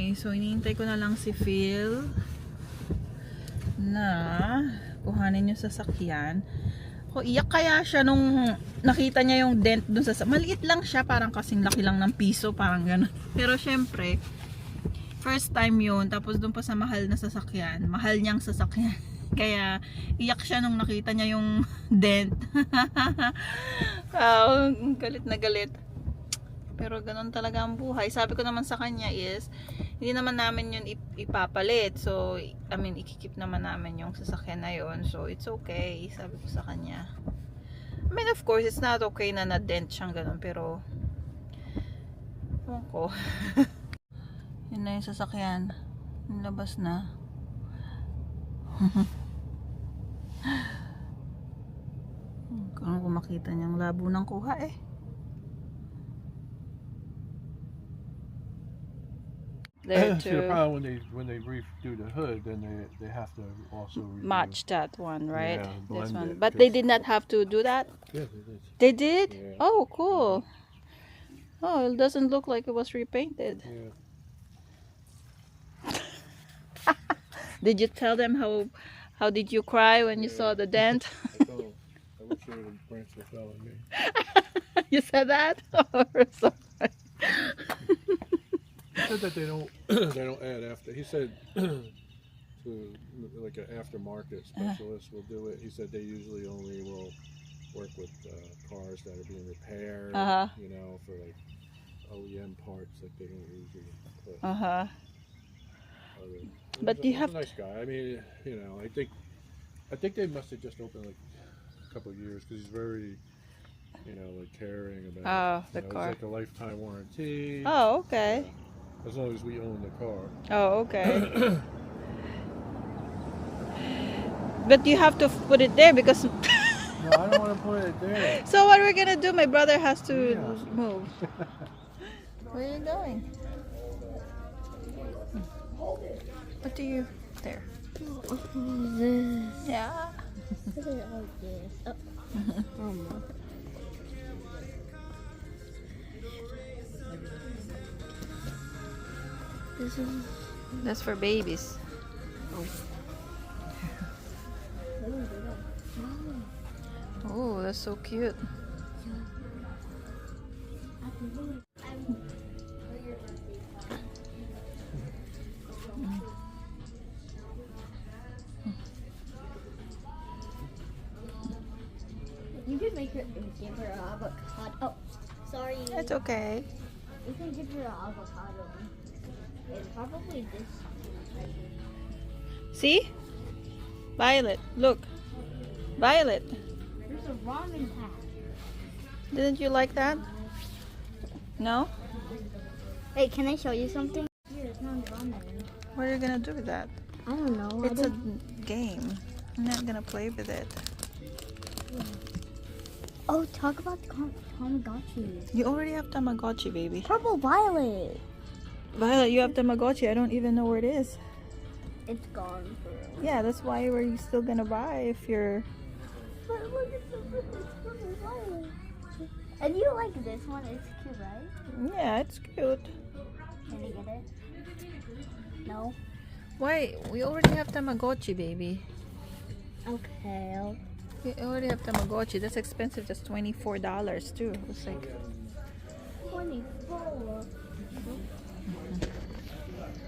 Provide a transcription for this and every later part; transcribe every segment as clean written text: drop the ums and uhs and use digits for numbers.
Okay, so hinihintay ko na lang si Phil na kuhanin yung sasakyan. O iyak kaya siya nung nakita niya yung dent dun sa maliit lang siya, parang kasing laki lang ng piso, parang gano'n. Pero syempre, first time yun, tapos dun pa sa mahal na sasakyan, mahal niyang sasakyan. Kaya iyak siya nung nakita niya yung dent. Galit na galit. Pero ganun talaga ang buhay. Sabi ko naman sa kanya is, hindi naman namin yun ipapalit. So, I mean, ikikip naman namin yung sasakyan na yun. So, it's okay. Sabi ko sa kanya. I mean, of course, it's not okay na na-dent siyang ganun. Pero, ewan ko. Yun na yung sasakyan. Nilabas na. Kung makita niyang labo ng kuha eh. There to the problem when they redo the hood, then they have to also match that one, right? Yeah, This blend one. it, But they did not have to do that? Yeah, they did. They did? Yeah. Oh, cool. Oh, it doesn't look like it was repainted. Yeah. Did you tell them how did you cry when you saw the dent? I told them, I wish you would have branched the fell on me. You said that? Oh, we're so sorry. He said that they don't add after. He said to like an aftermarket specialist will do it. He said they usually only will work with cars that are being repaired. You know, for like OEM parts, like they don't usually put. But you have a nice guy. I mean, you know, I think they must have just opened like a couple of years because he's very, you know, like caring about. the car. It's like a lifetime warranty. Oh, okay. As long as we own the car. Oh, okay. But you have to put it there because. No, I don't want to put it there. So what are we gonna do? My brother has to Yeah. move. Where are you going? What do you there? Yeah. That's for babies. Oh, that's so cute. You could make her give her an avocado. Oh, sorry. It's okay. You can give her an avocado. It's probably this. See? Violet, look. Violet. There's a ramen pack. Didn't you like that? No? Hey, can I show you something? Here, it's not ramen. What are you gonna do with that? I don't know. It's a game. I'm not gonna play with it. Oh, talk about the Tamagotchi. You already have Tamagotchi, baby. Purple Violet. Violet, you have Tamagotchi. I don't even know where it is. It's gone for real. Yeah, that's why we're still gonna buy if you're. But look at it's Purple Violet. And you like this one? It's cute, right? Yeah, it's cute. Can you get it? No? Why? We already have Tamagotchi, baby. Okay. We already have Tamagotchi. That's expensive. That's $24 too. It's like. 24.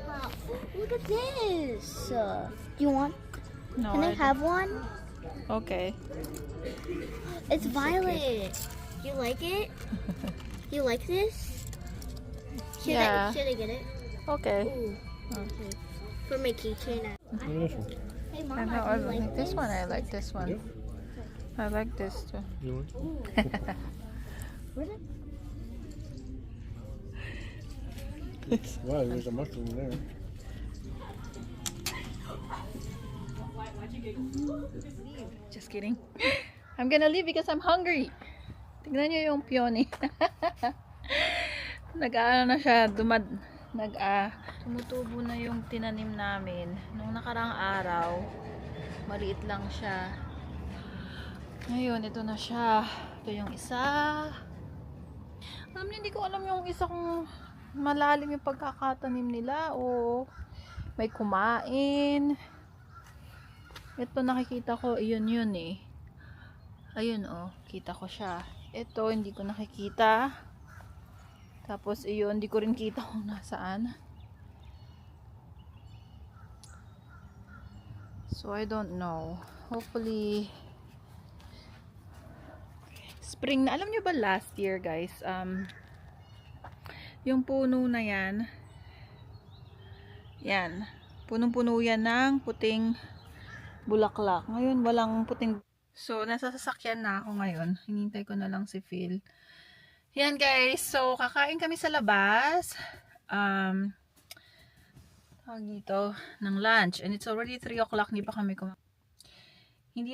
Wow. Look at this. Do you want? No. Can I have one? Okay. It's violet. You like it? You like this? Should Yeah. Should I get it? Okay. Ooh. Okay. For my keychain. Hey, I Mama, know. I do you like like this one. I like this one. I like this too. You Where's it? Wow, there's a mushroom there. Just kidding. I'm gonna leave because I'm hungry. Tignan nyo yung peony. Nag-ano na siya, tumutubo na yung tinanim namin. Nung nakarang araw, maliit lang siya. Ngayon, ito na siya. Ito yung isa. Alam niyo, hindi ko alam yung isa kung malalim yung pagkakatanim nila. O may kumain. Ito nakikita ko, yun eh. Ayun kita ko siya. Ito hindi ko nakikita. Tapos iyon, hindi ko rin kita kung nasaan. So I don't know. Hopefully spring na. Alam nyo ba last year guys, yung puno na yan, punong-puno yan ng puting bulaklak. Ngayon walang puting. So nasa sasakyan na ako ngayon. Hinintay ko na lang si Phil. Yan guys, so kakain kami sa labas. Dito ng lunch, and it's already 3 o'clock. Hindi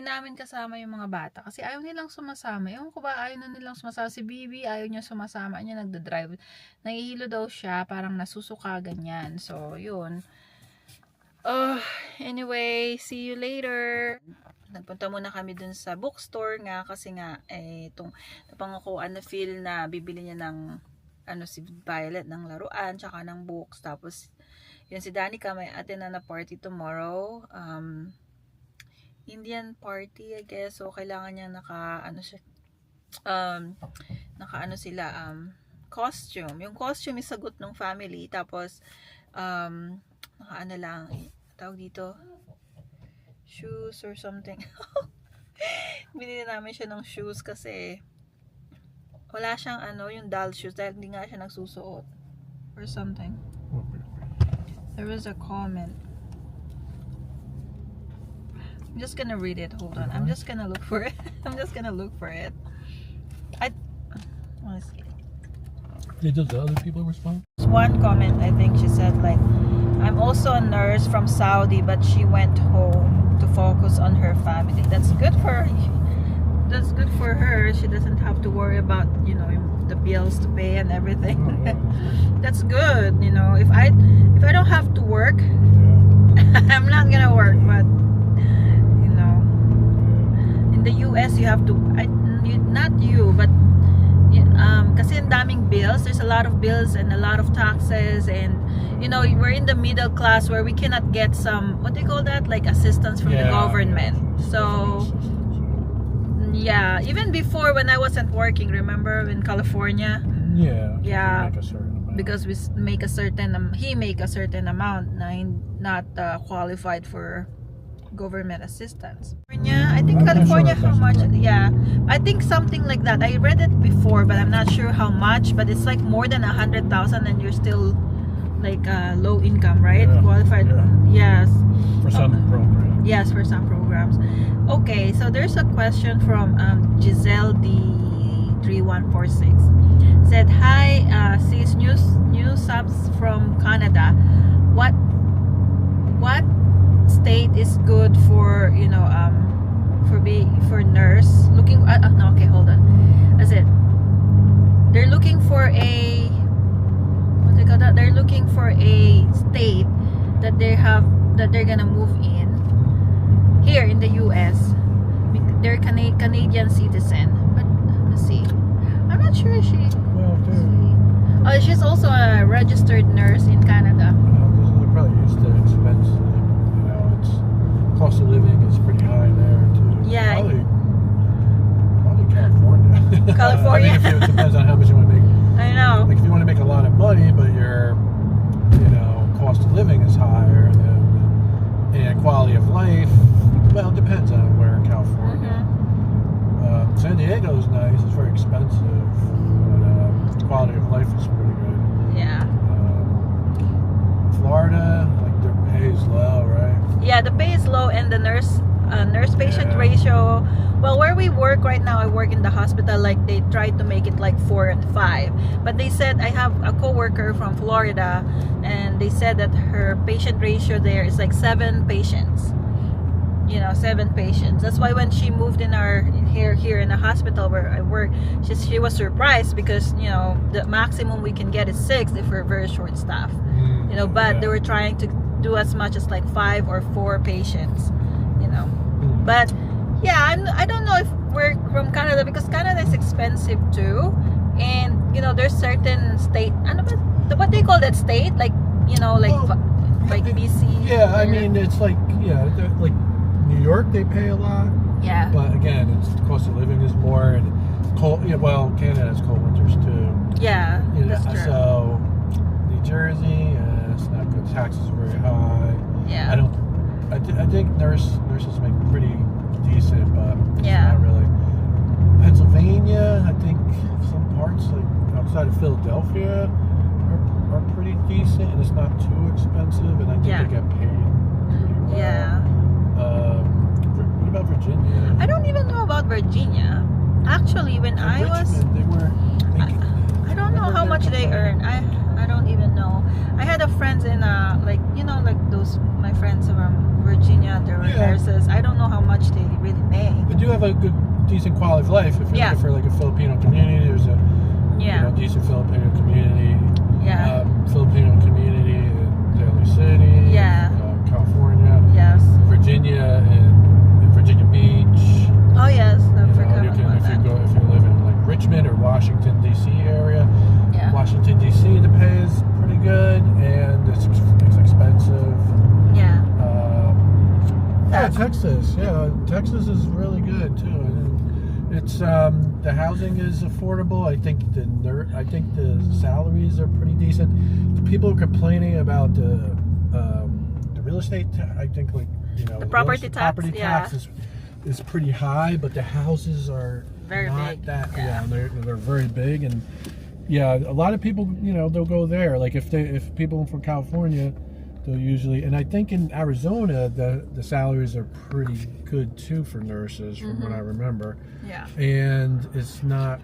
namin kasama yung mga bata kasi ayaw nilang sumasama. Ewan ko ba, ayaw na nilang sumasama. Si Bibi ayaw niya sumasama, niya nagda-drive, nahihilo daw siya, parang nasusuka ganyan. So yun, anyway, see you later. Nagpunta muna kami dun sa bookstore nga kasi nga itong napangakuan na Phil na bibili niya ng si Violet ng laruan tsaka ng books. Tapos yun, si Danica may attend na party tomorrow, Indian party I guess, so kailangan niya costume. Yung costume is sagot ng family. Tapos lang tawag dito, shoes or something. Binili namin siya ng shoes kasi wala siyang yung doll shoes dahil hindi nga siya nagsusuot or something. There was a comment. I'm just gonna read it. Hold on. I'm just gonna look for it. Let's see. Did the other people respond? One comment, I think she said like, I'm also a nurse from Saudi, but she went home to focus on her family. That's good for her. She doesn't have to worry about, the bills to pay and everything. That's good, if I don't have to work, I'm not gonna work, but in the US you have to, not you, but kasi ang daming bills, there's a lot of bills and a lot of taxes, and we're in the middle class where we cannot get some, what do you call that, like assistance from the government. So yeah, even before when I wasn't working, remember in California? Yeah, because we make a certain amount not qualified for government assistance. I think California, how much? Yeah, I think something like that. I read it before, but I'm not sure how much. But it's like more than 100,000, and you're still like low income, right? Qualified. Yes. For some programs. Yes, for some programs. Okay, so there's a question from Giselle D3146. Said, hi, sis, new subs from Canada. What state is good for for nurse looking no, okay, hold on. As it, they're looking for a they're looking for a state that they're gonna move in here in the US. They're Canadian citizen, but let's see, I'm not sure she she's also a registered nurse in Canada. They're probably used to expense. It's cost of living is pretty high there too. Yeah. Probably California. California. I think it depends on how much you want to make. I know. Like if you want to make a lot of money, but your cost of living is higher, and quality of life, well, it depends on where in California. San Diego is nice. It's very expensive, but quality of life is pretty good. Yeah. Florida, like their pay is low, right? Yeah, the pay is low, and the nurse-patient ratio. Well, where we work right now, I work in the hospital. Like they tried to make it like 4 and 5, but they said, I have a coworker from Florida, and they said that her patient ratio there is like 7 patients. 7 patients. That's why when she moved in here in the hospital where I work, she was surprised because the maximum we can get is 6 if we're very short staff. But they were trying to do as much as like 5 or 4 patients. But yeah, I don't know if we're from Canada, because Canada is expensive too, and there's certain state. what do you call that state? Like, you know, like Well, like BC. Yeah, I or- mean, it's like, like New York, they pay a lot. yeah, But again, it's the cost of living is more, and cold. Yeah, well, Canada has cold winters too. yeah, that's true. So New Jersey, it's not good. Taxes are very high. Yeah, I think nurses make pretty decent, but Yeah. it's not really. Pennsylvania, I think some parts like outside of Philadelphia are pretty decent, and it's not too expensive, and I think Yeah. they get paid pretty well. yeah. What about Virginia? I don't even know about Virginia. Actually, when I was, Richmond, they were. I don't know how much they earn. I don't even know. I had a friends in like, you know, like those my friends from Virginia. They were Yeah. nurses. I don't know how much they really make. They do have a good, decent quality of life. If you're Yeah. looking for like a Filipino community, there's a Yeah, decent Filipino community. yeah, Filipino community in Daly City. Yeah. California, yes. Virginia, and Virginia Beach. Oh yes, I You forgot can, about if that. you live in like Richmond or Washington D.C. area. Yeah, Washington D.C. the pay is pretty good, and it's expensive. yeah, Texas. Yeah, Texas is really good too. And it's the housing is affordable. I think the salaries are pretty decent. The people are complaining about the real estate. I think The property tax, yeah. tax is pretty high, but the houses are Very not big, that. yeah. They're very big, and yeah, a lot of people they'll go there. Like if people from California, they'll usually, and I think in Arizona the salaries are pretty good too for nurses from what I remember, yeah. and it's not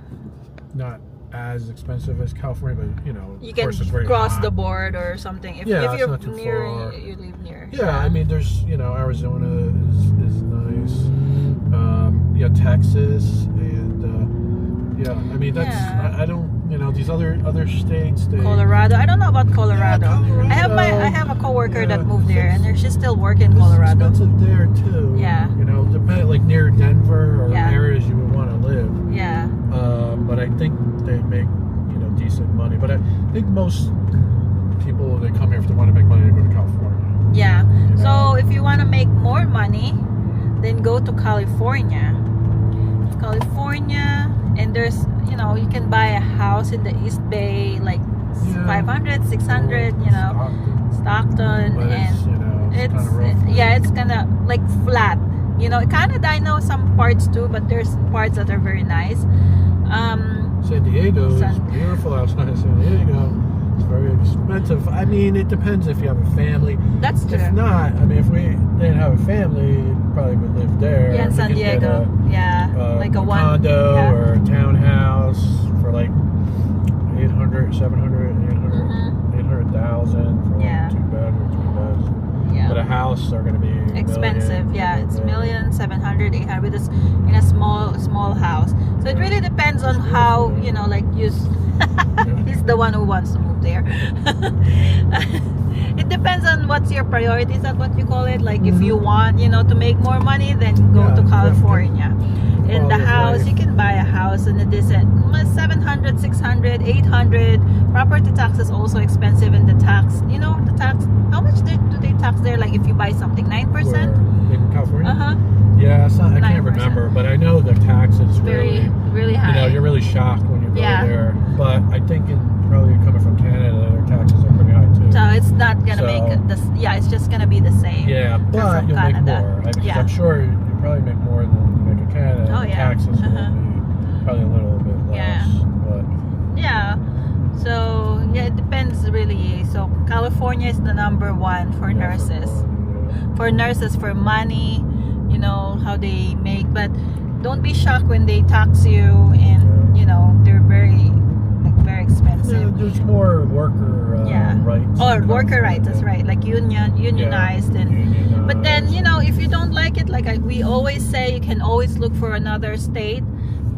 as expensive as California, but You of can course it's very cross hot. the board or something. If Yeah, it's you're not too near, far. you live near. Yeah, I mean, there's Arizona is nice. Texas, and yeah, I mean that's Yeah. I don't these other states. Colorado. I don't know about Colorado. Colorado. I have a coworker Yeah, that moved there, and she's still working in It's Colorado. expensive there too. Yeah. Depending like near Denver or Yeah. areas you would want to live. Yeah, But I think they make decent money. But I think most people they come here if they want to make money, they go to California. yeah. You know? So if you want to make more money, then go to California. California, and there's you can buy a house in the East Bay like Yeah. 500, 600. Stockton, But and it's kind of rough. it's kind of like flat. Canada, I know some parts too, but there's parts that are very nice. San Diego is San- beautiful outside of San Diego. It's very expensive. I mean, it depends if you have a family. That's true. If not, I mean, if we didn't have a family, probably would live there. Yeah, in We San could get Diego. Yeah, like a one condo yeah. or a townhouse for like 800, 700, 800, Mhm. 800,000 for like Yeah. 2 bed or 3 beds. But Yeah, a house are going to be a expensive. million, Yeah, it's $1 million. 1,700,000, 800,000 with in a small house. So it really depends on how like use. He's the one who wants to move there. It depends on what's your priorities. That's what you call it. Like if you want, to make more money, then go Yeah, to definitely. California. In the Quality of house, life. you can buy a house in a decent 700, 600, 800. Property tax is also expensive, and the tax. The tax. How much do they tax there? Like if you buy something, 9%. Where? In California? Uh huh. Yeah, it's not, I can't 9%. remember, but I know the tax is Very, really you high. know, you're really shocked when you go Yeah. there. But I think probably coming from Canada, their taxes are pretty high too. So it's not gonna So- make this. Yeah, it's just gonna be the same. Yeah, but from you'll Canada. make more. Because Yeah. I'm sure you probably make more than you make in Canada. Oh, The yeah. taxes will Uh-huh. be probably a little bit less. Yeah. But Yeah. So yeah, it depends really. So California is the number one for yeah, nurses. yeah. For nurses, for money, how they make. But don't be shocked when they tax you, and they're very Yeah, expensive. there's more worker Yeah. rights. Or in worker rights, that's California. right. Like unionized, and Unionized. but then if you don't like it, like we always say, you can always look for another state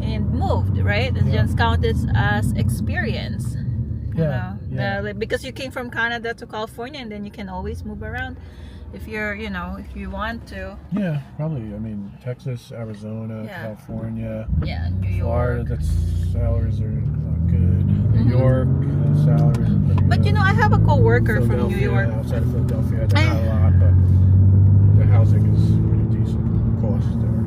and move, right? And Yeah. just count it as experience. Yeah, yeah. Because you came from Canada to California, and then you can always move around if you're, if you want to. Yeah, probably. I mean, Texas, Arizona, Yeah. California, Yeah, New Florida. York. That's salaries are not good. New Mhm. York, salaries are pretty But you know, I have a coworker from New York. Outside of Philadelphia, they're not a lot, but the housing is pretty decent cost there.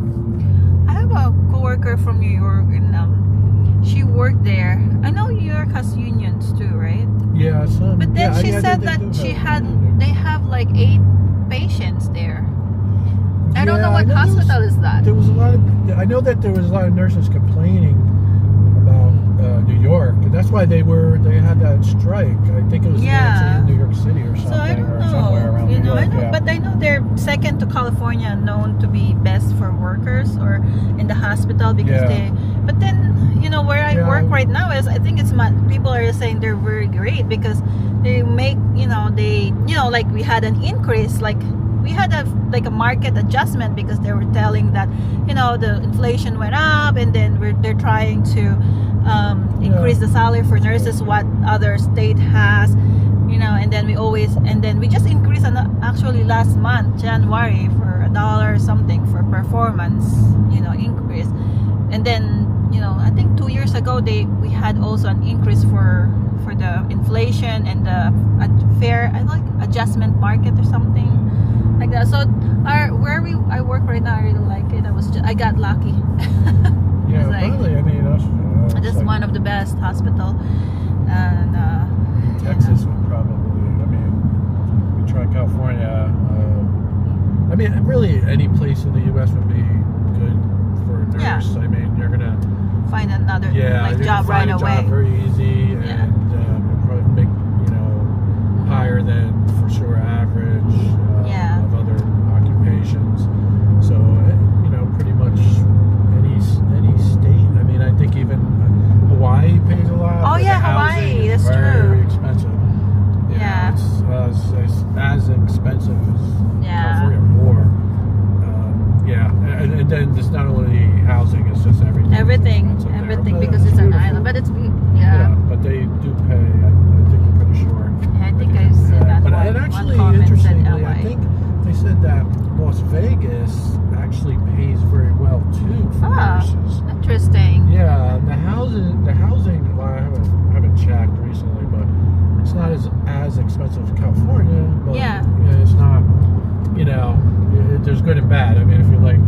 I have a coworker from New York, and she worked there. I know New York has unions too, right? Yeah, some. But then yeah, she yeah, said they that do she have- they have like 8 patients there. I don't know Yeah, what I know hospital is that. There was a lot of. I know that there was a lot of nurses complaining about New York, and that's why they had that strike. I think it was Yeah. in New York City or something, So I don't or somewhere know. around You New know, York. I know, yeah. but I know they're second to California, known to be best for workers or in the hospital because Yeah. they. But then you know where I Yeah. work right now is I think it's people are saying they're very great because they make like we had an increase like. We had a market adjustment because they were telling that the inflation went up and then they're trying to increase the salary for nurses what other state has, and then we just increased actually last month January for $1 something for performance increase, and then I think 2 years ago we had also an increase for the inflation and the fair adjustment market or something like that. So I work right now, I really like it. I got lucky. Yeah, It's like- probably. I mean, that's Just like one of the best hospital, and Texas would probably. I mean, we try California. I mean, really, any place in the U.S. would be good for a nurse. Yeah. I mean, you're gonna find another you job can right find a away. job very easy, Yeah. and probably make higher than for sure average Yeah. of other occupations. So pretty much any state. I mean, I think even Hawaii pays a lot. Oh, but yeah, the housing Hawaii, is that's very true. expensive. Yeah. It's as expensive as Yeah. California or more. And then it's not only housing; it's just everything. expensive there. Everything But because it's an beautiful. island. But it's But they do pay. I think I'm pretty sure. I think I've seen that But one. and actually, one comment said interestingly, LA. I think they said that Las Vegas actually pays very well too for nurses. Interesting. Yeah, and the housing. Well, I haven't checked recently, but it's not as expensive as California. But Yeah. it's not. There's good and bad. I mean, if you like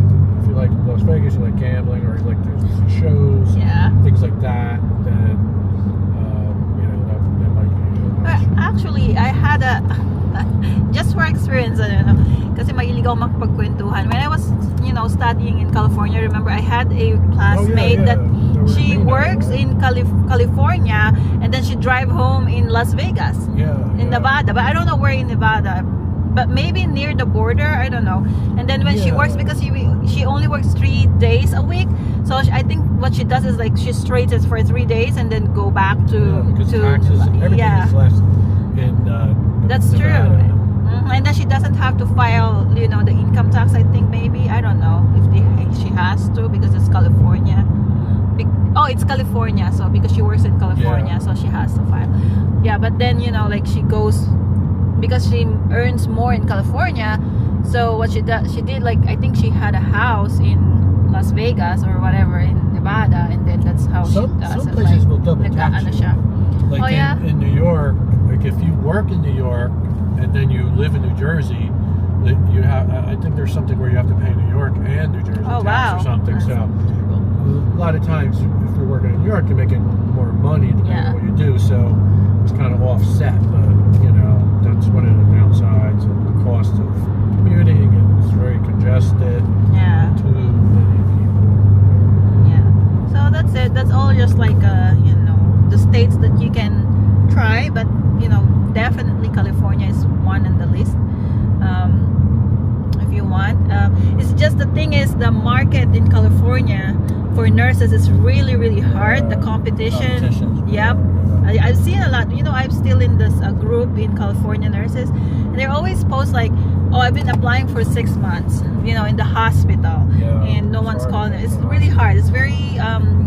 Las Vegas, you like gambling, or you like there's shows, Yeah. things like that, then that might be. Actually, I had a just for experience, I don't know, kasi mahilig ako makipagkwentuhan. When I was, studying in California, remember I had a classmate that she works in California, and then she drive home in Las Vegas, in Nevada, but I don't know where in Nevada, but maybe near the border, I don't know. And then when she works, because she only works 3 days a week, so I think what she does is like she straightens for 3 days and then go back because to taxes and everything is less in That's Nevada. true. And then she doesn't have to file, the income tax. I think maybe, I don't know if she has to because it's California. It's California, so because she works in California, so she has to file. Yeah, but then like she goes because she earns more in California. So what she did like I think she had a house in Las Vegas or whatever in Nevada, and then that's how she does Some it. places will double nag-aano tax you. siya. Like Oh, yeah? in New York, like if you work in New York and then you live in New Jersey, you have. I think there's something where you have to pay New York and New Jersey Oh, tax wow. or something. That's So a lot of times, if you're working in New York, you're making more money depending on what you do. So it's kind of offset. But that's one of the downsides of the cost of commuting, and it's very congested. Yeah. Too many people. Yeah. So that's it. That's all just like the states that you can try, but definitely California is one on the list. If you want, it's just the thing is the market in California for nurses is really really hard. The competition. Yep. I've seen a lot. I'm still in this group in California nurses, and they always post like, "Oh, I've been applying for 6 months, in the hospital, and no one's calling." It's really hard. It's very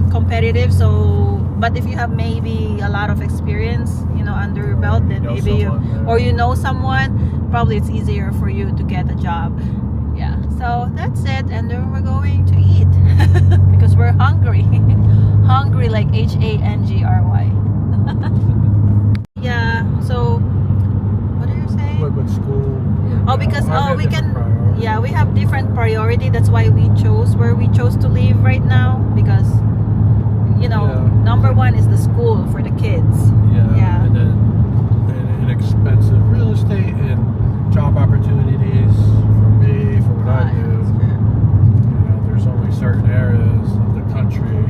competitive. So, but if you have maybe a lot of experience, under your belt, then maybe someone, probably it's easier for you to get a job. Yeah. So that's it, and then we're going to eat because we're hungry, hungry like HANGRY. Yeah. So, what are you saying? With school. Oh, because I have we can. different priorities. Yeah, we have different priority. That's why we chose where we chose to live right now, because Yeah. number one is the school for the kids. Yeah. Yeah. And then inexpensive real estate and job opportunities for me, for what I do. There's only certain areas of the country,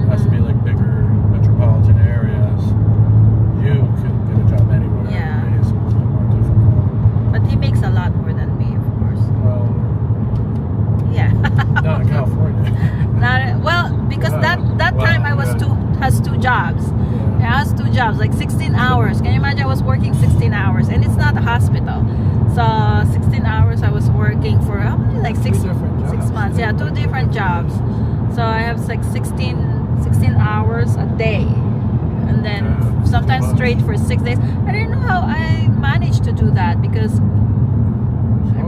has to be like bigger metropolitan areas. You can get a job anywhere. Yeah. For me, so it's a little more difficult. But he makes a lot more than me, of course. Well, Yeah. not in California. Well, because Wow. that Wow, time I was yeah. has two jobs. Yeah. I has two jobs, like 16 hours. Can you imagine? I was working 16 hours, and it's not a hospital. So 16 hours I was working for how many? Like Two different jobs. 6 months. Yeah, two different jobs. So I have like 16 hours a day, and then Yeah, sometimes too much. straight for 6 days. I don't know how I managed to do that, because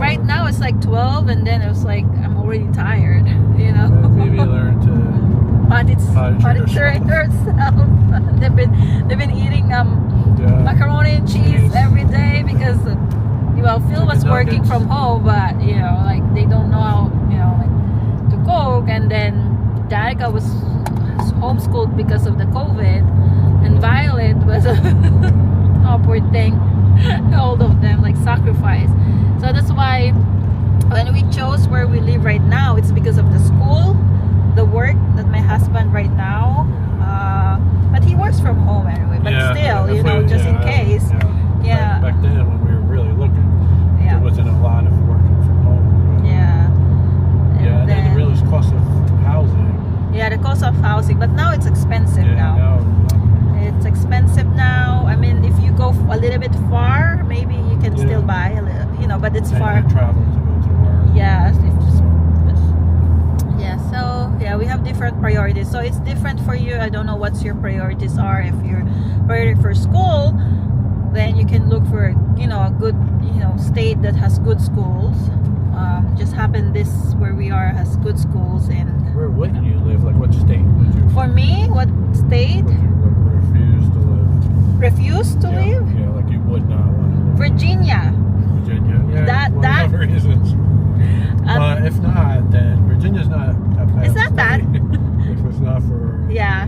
right now it's like 12, and then it was like I'm already tired. Maybe learn to Potty Potty train yourself. herself. they've been eating macaroni and cheese every day, because Phil was Chicken working nuggets. from home, but like they don't know how like to cook. And then Danica was homeschooled because of the COVID, and Violet was oh, poor thing. All of them like sacrifice. So that's why when we chose where we live right now, it's because of the school, the work that my husband right now, but he works from home anyway, but still, just in case. Yeah. Back then when we were really looking, Yeah. there wasn't a lot of working from home. But Yeah. and then the real cost of housing. Yeah, the cost of housing, but now it's expensive now. It's expensive now. I mean, if you go a little bit far, maybe you can still buy a little, but it's far. Travel to go to work. Yeah, yeah. So yeah, we have different priorities. So it's different for you. I don't know what's your priorities are. If you're priority for school, then you can look for a good state that has good schools. Just happen this where we are has good schools. And Where wouldn't you live? Like what state would you? for me, what state Would you refuse to live? refuse to live? Yeah, like you would not want to live. Virginia. Virginia. Yeah, That- whatever reasons. If not, then Virginia's not a bad It's not bad. state. If it's not for Yeah.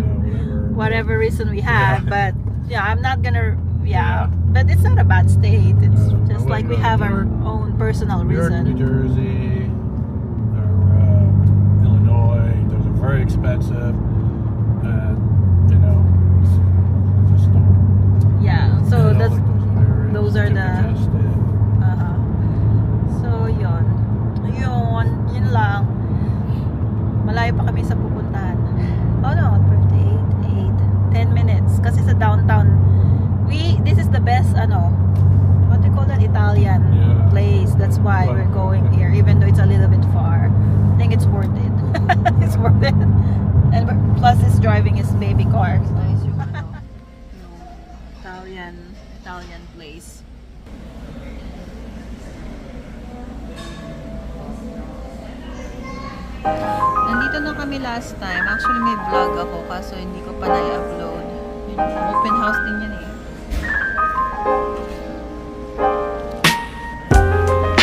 Whatever reason we have, Yeah. but I'm not gonna. Yeah. But it's not a bad state. It's I just like wouldn't we go have to our own personal New York, New reason. Jersey, or Illinois. Those are very expensive, and just don't. Yeah. So like that's areas, those are too the- congested. so yun lang. Malayo pa kami sa pupuntahan. Oh no, 10 minutes kasi sa downtown. This is the best what do you call that, Italian Yeah. place. That's why we're going here, even though it's a little bit far. I think it's worth it. It's worth it. And plus he's driving his baby car. So it's yung Italian place. Nandito na kami last time. Actually may vlog ako kaso hindi ko pa na-upload. Open house din yan eh.